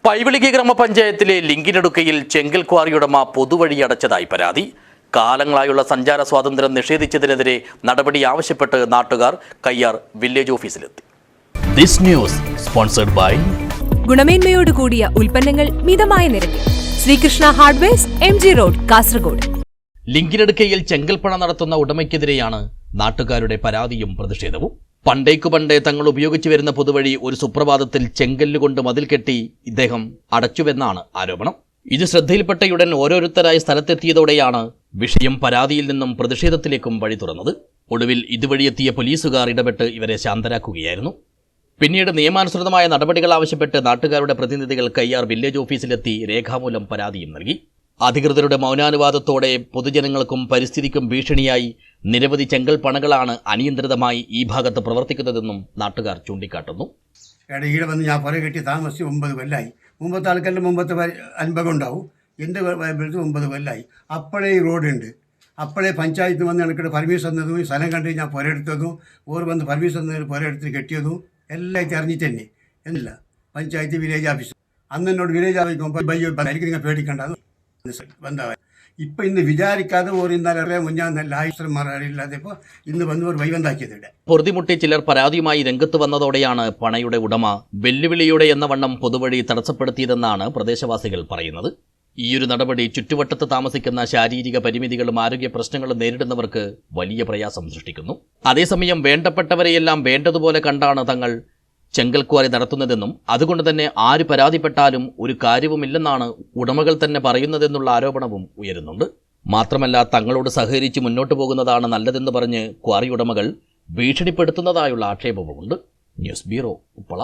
പൈവിളിക ഗ്രാമപഞ്ചായത്തിലെ ലിങ്കിനടുക്കയിൽ ചെങ്കൽ ക്വാറി ഉടമ പൊതുവഴി അടച്ചതായി പരാതി. കാലങ്ങളായുള്ള സഞ്ചാര സ്വാതന്ത്ര്യം നിഷേധിച്ചതിനെതിരെ നടപടി ആവശ്യപ്പെട്ട് നാട്ടുകാർ കയ്യാർ വില്ലേജ് ഓഫീസിലെത്തി. This news sponsored by ഗുണമേന്മയോട് കൂടിയ ഉൽപ്പന്നങ്ങൾ മിതമായ നിരക്കിൽ Sreekrishna hardwares MG road Kasaragod. ലിങ്കിനടുക്കയിൽ ചെങ്കൽപ്പണ നടത്തുന്ന ഉടമയ്ക്കെതിരെയാണ് നാട്ടുകാരുടെ പരാതിയും പ്രതിഷേധവും. പണ്ടേ തങ്ങൾ ഉപയോഗിച്ചു വരുന്ന പൊതുവഴി ഒരു സുപ്രഭാതത്തിൽ ചെങ്കല്ലുകൊണ്ട് മതിൽ കെട്ടി ഇദ്ദേഹം അടച്ചുവെന്നാണ് ആരോപണം. ഇത് ശ്രദ്ധയിൽപ്പെട്ടയുടൻ ഓരോരുത്തരായി സ്ഥലത്തെത്തിയതോടെയാണ് വിഷയം പരാതിയിൽ നിന്നും പ്രതിഷേധത്തിലേക്കും വഴി തുറന്നത്. ഒടുവിൽ ഇതുവഴിയെത്തിയ പോലീസുകാർ ഇടപെട്ട് ഇവരെ ശാന്തരാക്കുകയായിരുന്നു. പിന്നീട് നിയമാനുസൃതമായ നടപടികൾ ആവശ്യപ്പെട്ട് നാട്ടുകാരുടെ പ്രതിനിധികൾ കയ്യാർ വില്ലേജ് ഓഫീസിലെത്തി രേഖാമൂലം പരാതിയും നൽകി. അധികൃതരുടെ മൗനാനുവാദത്തോടെ പൊതുജനങ്ങൾക്കും പരിസ്ഥിതിക്കും ഭീഷണിയായി നിരവധി ചെങ്കൽ പണകളാണ് അനിയന്ത്രിതമായി ഈ ഭാഗത്ത് പ്രവർത്തിക്കുന്നതെന്നും നാട്ടുകാർ ചൂണ്ടിക്കാട്ടുന്നു. ഈടെ വന്ന് ഞാൻ പുറകെ കെട്ടി താമസിച്ച് 9 കൊല്ലമായി. മുമ്പത്തെ ആൾക്കാരുടെ മുമ്പത്തെ അനുഭവം ഉണ്ടാവും. എൻ്റെ 9 കൊല്ലമായി. അപ്പോഴേ ഈ റോഡുണ്ട്. അപ്പോഴേ പഞ്ചായത്ത് വന്ന് എനിക്കിടെ പെർമിഷൻ തന്നതും ഈ സ്ഥലം കണ്ട് ഞാൻ പുരയെടുത്തതും ഓർ വന്ന് പെർമിഷൻ തന്നതിന് പുരയെടുത്ത് കെട്ടിയതും എല്ലാം അറിഞ്ഞിട്ട് തന്നെ എന്നില്ല പഞ്ചായത്ത് വില്ലേജ് ഓഫീസ്. അന്ന് എന്നോട് വില്ലേജ് ഓഫീസ് എനിക്ക് നിങ്ങൾ പേടിക്കേണ്ടത് ബന്ധമായി. ഇപ്പം ഇന്ന് വിചാരിക്കാതെ ഓർ ഇന്നലെ മുന്നാന്നല്ല ആയുസ്മാരില്ലാതെപ്പോൾ ഇന്ന് വന്നവർ വൈബന്ധാക്കിയത്. ഇവിടെ പൊറുതിമുട്ടി ചിലർ പരാതിയുമായി രംഗത്ത് വന്നതോടെയാണ് പണയുടെ ഉടമ വെല്ലുവിളിയുടെ എന്ന വണ്ണം പൊതുവഴി തടസ്സപ്പെടുത്തിയതെന്നാണ് പ്രദേശവാസികൾ പറയുന്നത്. ഈയൊരു നടപടി ചുറ്റുവട്ടത്ത് താമസിക്കുന്ന ശാരീരിക പരിമിതികളും ആരോഗ്യ പ്രശ്നങ്ങളും നേരിടുന്നവർക്ക് വലിയ പ്രയാസം സൃഷ്ടിക്കുന്നു. അതേസമയം വേണ്ടപ്പെട്ടവരെയെല്ലാം വേണ്ടതുപോലെ കണ്ടാണ് തങ്ങൾ ചെങ്കൽ ക്വാറി നടത്തുന്നതെന്നും അതുകൊണ്ട് തന്നെ ആര് പരാതിപ്പെട്ടാലും ഒരു കാര്യവുമില്ലെന്നാണ് ഉടമകൾ തന്നെ പറയുന്നതെന്നുള്ള ആരോപണവും ഉയരുന്നുണ്ട്. മാത്രമല്ല തങ്ങളോട് സഹകരിച്ച് മുന്നോട്ട് പോകുന്നതാണ് നല്ലതെന്ന് പറഞ്ഞ് ക്വാറി ഉടമകൾ ഭീഷണിപ്പെടുത്തുന്നതായുള്ള ആക്ഷേപവുമുണ്ട്. News bureau, Uppala.